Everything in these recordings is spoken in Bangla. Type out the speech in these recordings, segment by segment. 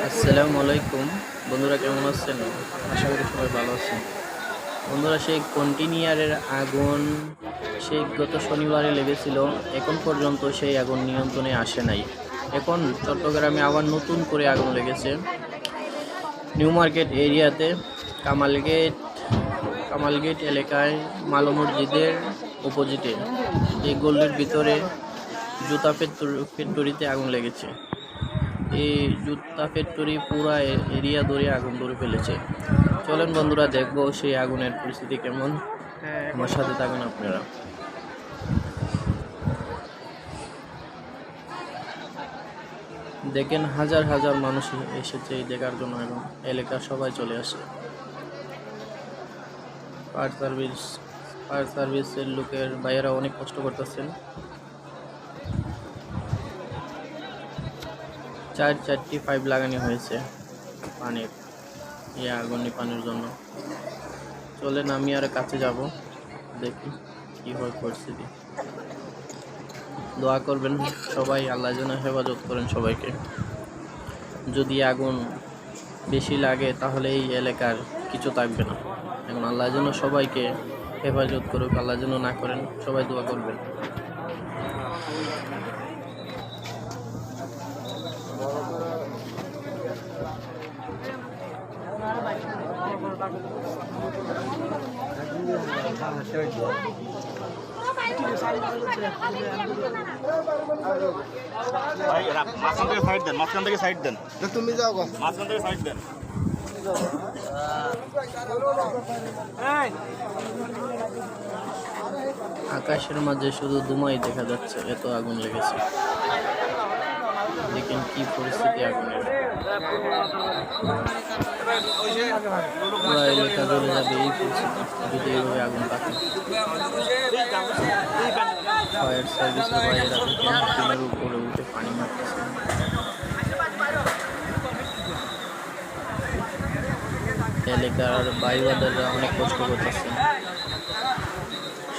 আসসালামু আলাইকুম বন্ধুরা, কেমন আছেন? আশা করি সবাই ভালো আছেন। বন্ধুরা, সেই কন্টিনিয়ারের আগুন সেই গত শনিবারে লেগেছিল, এখন পর্যন্ত সেই আগুন নিয়ন্ত্রণে আসে নাই। এখন চট্টগ্রামে আবার নতুন করে আগুন লেগেছে নিউ মার্কেট এরিয়াতে, কামালগেট এলাকায় মালো মসজিদের অপোজিটে এই গল্লির ভিতরে জুতা ফ্যাক্টরিতে আগুন লেগেছে। এই জুতা ফ্যাক্টরি পুরা এরিয়া ধরে আগুন ধরে ফেলেছে। চলেন বন্ধুরা, দেখবো সেই আগুনের পরিস্থিতি কেমন। আমার সাথে থাকুন আপনারা। দেখেন, হাজার হাজার মানুষ এসেছে এই দেখার জন্য এবং এলাকার সবাই চলে আসে। ফায়ার সার্ভিসের লোকের ভাইয়েরা অনেক কষ্ট করতেছেন। চারটি পাইপ লাগানো হয়েছে পানির, আগুন নিপানোর জন্য। চলেন আমি আর কাছে যাব, দেখি কি হয় পরিস্থিতি। দোয়া করবেন সবাই, আল্লাহ যেন হেফাজত করেন সবাইকে। যদি আগুন বেশি লাগে তাহলে এই এলাকার কিছু থাকবে না। এখন আল্লাহ যেন সবাইকে হেফাজত করুক, আল্লাহ যেন না করেন, সবাই দোয়া করবেন। মাঝখান থেকে সাইড দেন, তুমি যাও মাঝখান থেকে সাইড দেন। আকাশের মাঝে শুধু ধুমাই দেখা যাচ্ছে, এত আগুন লেগেছে। দেখেন কি পরিস্থিতি আগুনের। পুরো এলাকা জ্বলে যাবে এই পরিস্থিতি যদি এইভাবে আগুন থাকে। ফায়ার সার্ভিসের বাইরে টিনের উপরে উঠে পানি মারতেছে। এলাকার বাইবাদাররা অনেক কষ্ট করতেছেন,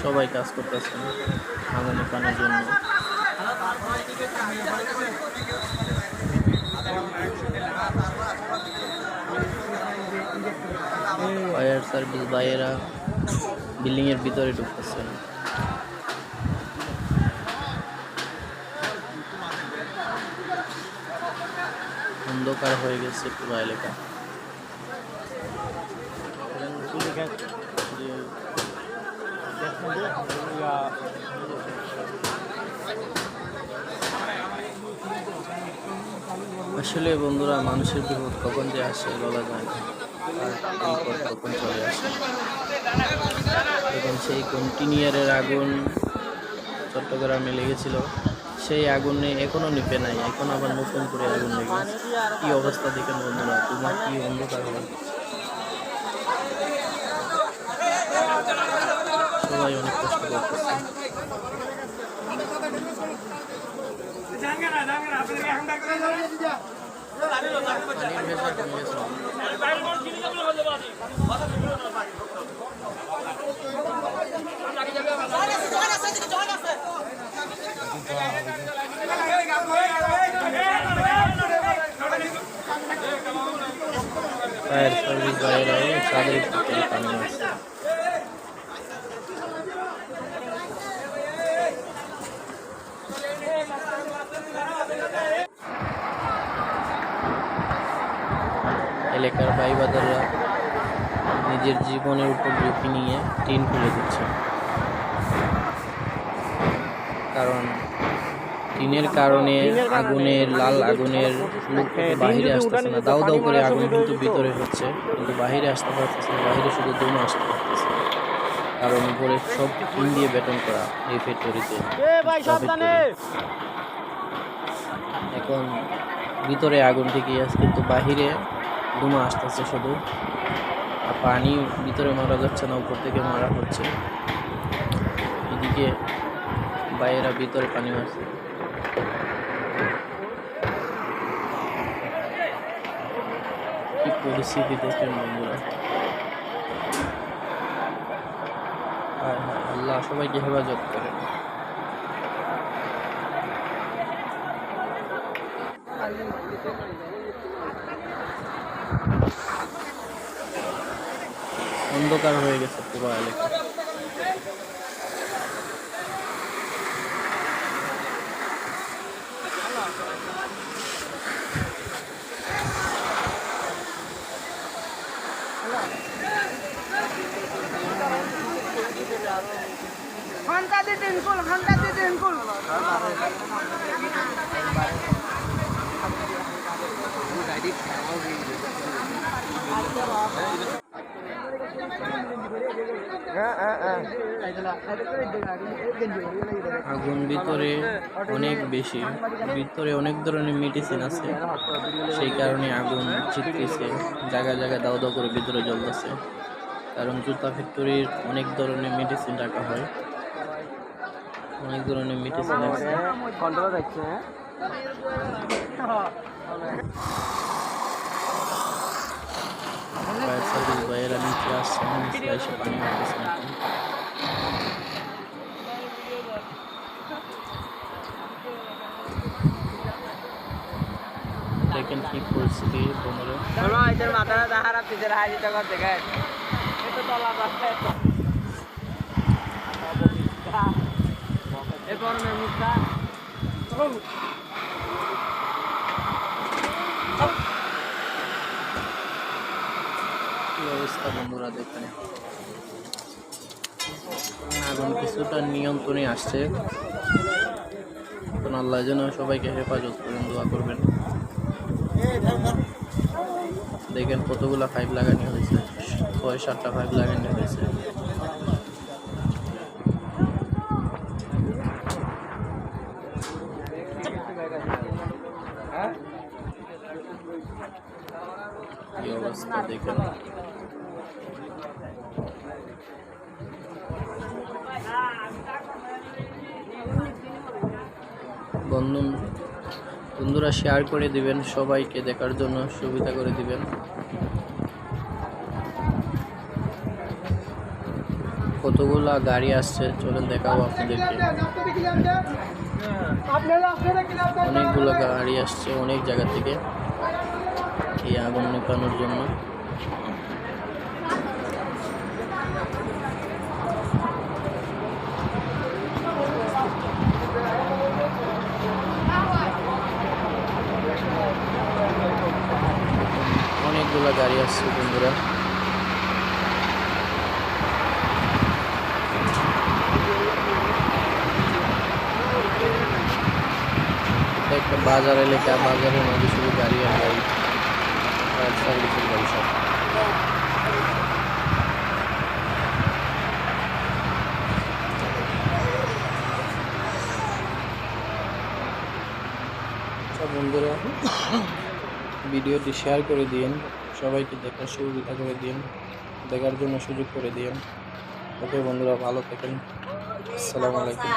সবাই কাজ করতেছেন আগুন নেভানোর জন্য। ফায়ার সার্ভিস ভাইয়েরা বিল্ডিং এর ভিতরে ঢুকতেছেন। অন্ধকার হয়ে গেছে পুরো এলাকা। আসলে বন্ধুরা, মানুষের বিপদ কখন যে আসে বলা যায় না, আর বিপদ কখন চলে আসে। এবং সেই কন্টিনিয়ারের আগুন চট্টগ্রামে লেগেছিল, সেই আগুনে এখনো নিপে নাই, এখন আবার নতুন করে আগুন লেগেছে। কি অবস্থা দেখেন বন্ধুরা, তোমার কি অন্ধকার হয়ে গেছে। সবাই অনেক কষ্ট করতেছে। ফায়ার সার্ভিস ভাইয়েরাও চাঁদের ভিতরে পানি আছে। এলাকার ভাইবাদাররা নিজের জীবনের উপর ঝুঁকি নিয়ে টিন খুলে দিচ্ছে, কারণ টিনের কারণে আগুনের আগুনের লোক বাহিরে আসতেছে না। দাউ দাউ করে আগুন কিন্তু ভিতরে হচ্ছে, কিন্তু বাহিরে আসতে পারতেছে না, বাহিরে শুধু ধোঁয়া আসতে পারতেছে। কারণ উপরে সব টিন দিয়ে বেটন করা এই ফ্যাক্টরিতে। এখন ভিতরে আগুন ঠিকই আছে, কিন্তু বাহিরে ধোঁয়া আসতেছে শুধু, আর পানি ভিতরে মারা যাচ্ছে না, উপর থেকে মারা হচ্ছে। এদিকে বাইরেরা ভিতরে পানি মারছে। কি পরিস্থিতি দেখেন বন্ধুরা। আল্লাহ সবাইকে হেফাজত করেন। অন্ধকার হয়ে গেছে পুরো এলাকা। আগুন ভিতরে অনেক বেশি, ভিতরে অনেক ধরনের মেডিসিন আছে, সেই কারণে আগুন ছিটতেছে, জায়গায় জায়গায় দাও দাও করে ভিতরে জ্বলতেছে। কারণ জুতা ফ্যাক্টরির অনেক ধরনের মেডিসিন রাখা হয়, অনেক ধরনের মেডিসিন আছে। ফায়ার সার্ভিস ভাইয়েরা নিচে আসছে, নিচে এসে পানি মারতেছে এখন। দেখেন কি পরিস্থিতি কি অবস্থা বন্ধুরা, দেখেন আগুন কিছুটা নিয়ন্ত্রণে আসছে। এখন আল্লাহ যেন সবাইকে হেফাজত করেন, দোয়া করবেন। দেখেন কতগুলা পাইপ লাগানো হয়েছে, 6-7টা পাইপ লাগানো হয়েছে। কি অবস্থা দেখেন। বন্ধুরা শেয়ার করে দিবেন, সবাইকে দেখার জন্য সুবিধা করে দিবেন। কতগুলা গাড়ি আসছে, চলেন দেখাবো আপনাদেরকে। অনেকগুলো গাড়ি আসছে অনেক জায়গা থেকে এই আগুন নেভানোর জন্য। অনেকগুলো গাড়ি আসছে বন্ধুরা। একটা বাজার এলাকা, বাজারের মধ্যে শুধু গাড়ি আর গাড়ি, ফায়ার সার্ভিসের গাড়ি সব। বন্ধুরা ভিডিওটি শেয়ার করে দিন, সবাইকে দেখার সুবিধা করে দিন, দেখার জন্য সুযোগ করে দিন। ওকে বন্ধুরা, ভালো থাকেন। আসসালামু আলাইকুম।